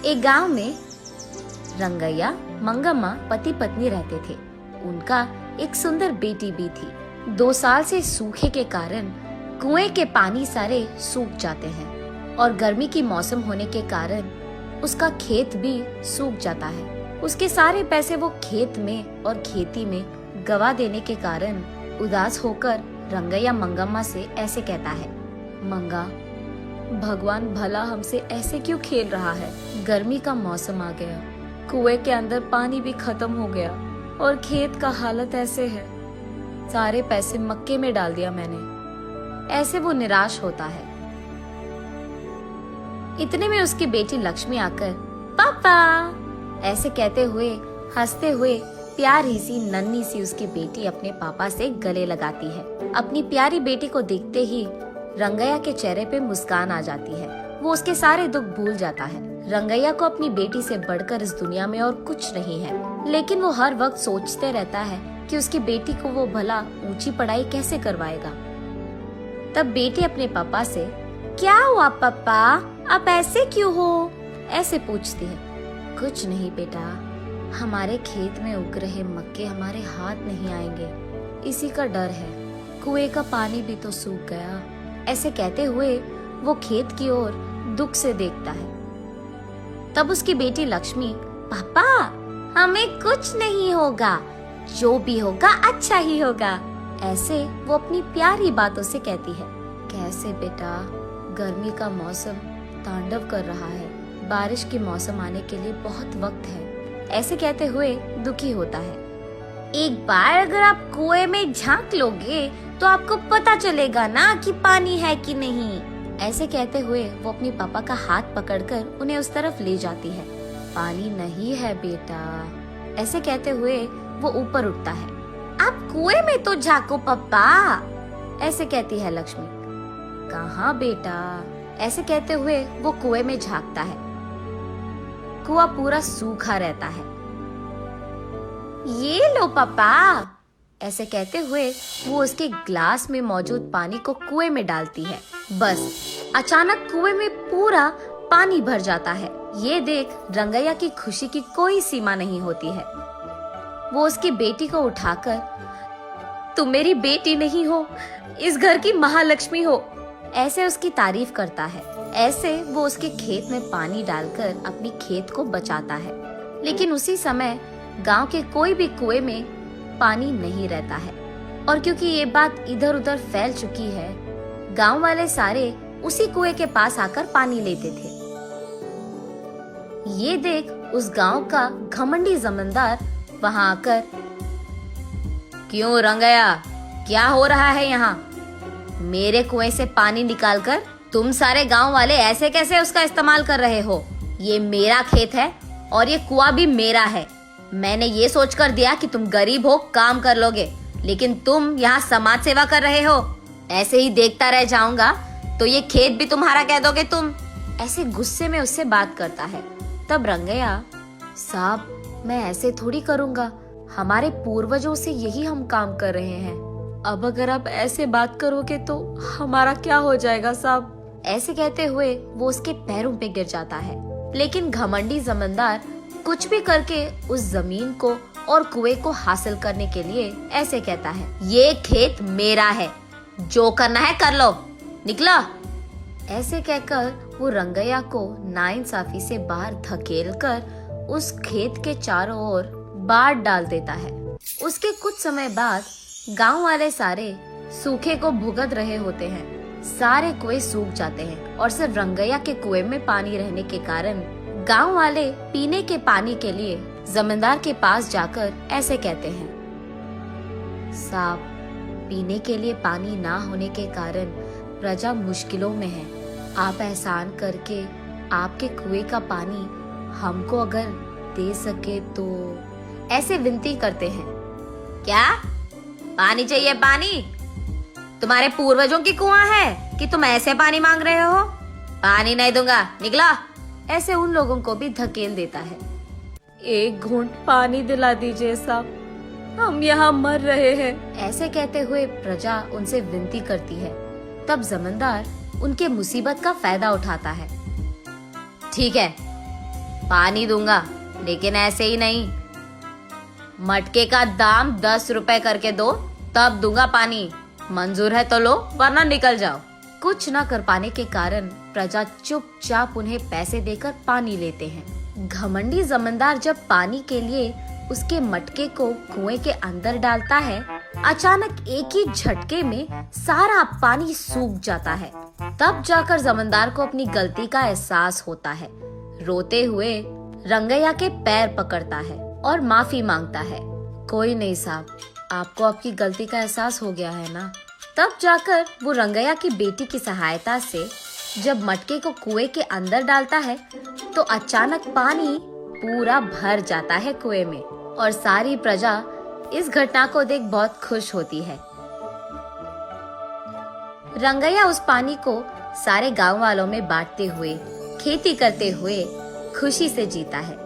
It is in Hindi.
एक गांव में रंगैया मंगम्मा पति पत्नी रहते थे। उनका एक सुंदर बेटी भी थी। 2 साल से सूखे के कारण कुएं के पानी सारे सूख जाते हैं और गर्मी की मौसम होने के कारण उसका खेत भी सूख जाता है। उसके सारे पैसे वो खेत में और खेती में गवा देने के कारण उदास होकर रंगैया मंगम्मा से ऐसे कहता है, मंगा, भगवान भला हमसे ऐसे क्यों खेल रहा है। गर्मी का मौसम आ गया, कुएं के अंदर पानी भी खत्म हो गया और खेत का हालत ऐसे है। सारे पैसे मक्के में डाल दिया मैंने। ऐसे वो निराश होता है। इतने में उसकी बेटी लक्ष्मी आकर पापा ऐसे कहते हुए हंसते हुए प्यारी सी नन्ही सी उसकी बेटी अपने पापा से गले लगाती है। अपनी प्यारी बेटी को देखते ही रंगैया के चेहरे पे मुस्कान आ जाती है। वो उसके सारे दुख भूल जाता है। रंगैया को अपनी बेटी से बढ़कर इस दुनिया में और कुछ नहीं है, लेकिन वो हर वक्त सोचते रहता है कि उसकी बेटी को वो भला ऊंची पढ़ाई कैसे करवाएगा। तब बेटी अपने पापा से, क्या हुआ पापा, आप ऐसे क्यों हो, ऐसे पूछती है। कुछ नहीं बेटा, हमारे खेत में उग रहे मक्के हमारे हाथ नहीं आएंगे, इसी का डर है। कुएं का पानी भी तो सूख गया। ऐसे कहते हुए वो खेत की ओर दुख से देखता है। तब उसकी बेटी लक्ष्मी, पापा हमें कुछ नहीं होगा, जो भी होगा अच्छा ही होगा, ऐसे वो अपनी प्यारी बातों से कहती है। कैसे बेटा, गर्मी का मौसम तांडव कर रहा है, बारिश के मौसम आने के लिए बहुत वक्त है, ऐसे कहते हुए दुखी होता है। एक बार अगर आप कुएं में झांक लोगे तो आपको पता चलेगा ना कि पानी है कि नहीं। ऐसे कहते हुए वो अपने पापा का हाथ पकड़कर उन्हें उस तरफ ले जाती है। पानी नहीं है बेटा, ऐसे कहते हुए वो ऊपर उठता है। आप कुएं में तो झांको पापा, ऐसे कहती है लक्ष्मी। कहाँ बेटा, ऐसे कहते हुए वो कुएं में झांकता है। कुआं पूरा सूखा रहता है। ये लो पापा, ऐसे कहते हुए वो उसके ग्लास में मौजूद पानी को कुएं में डालती है। बस अचानक कुएं में पूरा पानी भर जाता है। ये देख रंगैया की खुशी की कोई सीमा नहीं होती है। वो उसकी बेटी को उठाकर, तुम मेरी बेटी नहीं हो, इस घर की महालक्ष्मी हो, ऐसे उसकी तारीफ करता है। ऐसे वो उसके खेत में पानी डालकर अपनी खेत को बचाता है। लेकिन उसी समय गांव के कोई भी कुएं में पानी नहीं रहता है, और क्योंकि ये बात इधर उधर फैल चुकी है, गांव वाले सारे उसी कुएं के पास आकर पानी लेते थे। ये देख उस गांव का घमंडी जमींदार वहां आकर, क्यों रंगैया, क्या हो रहा है यहाँ? मेरे कुएं से पानी निकालकर तुम सारे गांव वाले ऐसे कैसे उसका इस्तेमाल कर रहे हो? ये मेरा खेत है और ये कुआं भी मेरा है। मैंने ये सोचकर दिया कि तुम गरीब हो, काम कर लोगे, लेकिन तुम यहाँ समाज सेवा कर रहे हो। ऐसे ही देखता रह जाऊंगा तो ये खेत भी तुम्हारा कह दोगे तुम। ऐसे गुस्से में उससे बात करता है। तब रंगैया, साहब मैं ऐसे थोड़ी करूंगा, हमारे पूर्वजों से यही हम काम कर रहे हैं। अब अगर आप ऐसे बात करोगे तो हमारा क्या हो जाएगा साहब? ऐसे कहते हुए वो उसके पैरों पे गिर जाता है। लेकिन घमंडी जमींदार कुछ भी करके उस जमीन को और कुएं को हासिल करने के लिए ऐसे कहता है, ये खेत मेरा है, जो करना है कर लो, निकलो। ऐसे कहकर वो रंगैया को नाइंसाफी से बाहर धकेलकर उस खेत के चारों ओर बाढ़ डाल देता है। उसके कुछ समय बाद गांव वाले सारे सूखे को भुगत रहे होते हैं। सारे कुएं सूख जाते हैं और सिर्फ रंगैया के कुएं में पानी रहने के कारण गांव वाले पीने के पानी के लिए जमींदार के पास जाकर ऐसे कहते हैं, साहब पीने के लिए पानी ना होने के कारण प्रजा मुश्किलों में है। आप एहसान करके आपके कुएं का पानी हमको अगर दे सके तो, ऐसे विनती करते हैं। क्या पानी चाहिए? पानी तुम्हारे पूर्वजों की कुआं है कि तुम ऐसे पानी मांग रहे हो? पानी नहीं दूंगा, निकलो। ऐसे उन लोगों को भी धकेल देता है। एक घूंट पानी दिला दीजिए साहब, हम यहाँ मर रहे हैं, ऐसे कहते हुए प्रजा उनसे विनती करती है। तब जमींदार उनके मुसीबत का फायदा उठाता है। ठीक है, पानी दूंगा, लेकिन ऐसे ही नहीं। मटके का दाम 10 रुपए करके दो, तब दूंगा पानी। मंजूर है तो लो, वरना निकल जाओ। कुछ न कर पाने के कारण प्रजा चुपचाप उन्हें पैसे देकर पानी लेते हैं। घमंडी जमींदार जब पानी के लिए उसके मटके को कुएं के अंदर डालता है, अचानक एक ही झटके में सारा पानी सूख जाता है। तब जाकर जमींदार को अपनी गलती का एहसास होता है। रोते हुए रंगैया के पैर पकड़ता है और माफी मांगता है। कोई नहीं साहब, आपको आपकी गलती का एहसास हो गया है ना। तब जाकर वो रंगैया की बेटी की सहायता से जब मटके को कुएं के अंदर डालता है तो अचानक पानी पूरा भर जाता है कुएं में और सारी प्रजा इस घटना को देख बहुत खुश होती है। रंगैया उस पानी को सारे गांव वालों में बांटते हुए, खेती करते हुए खुशी से जीता है।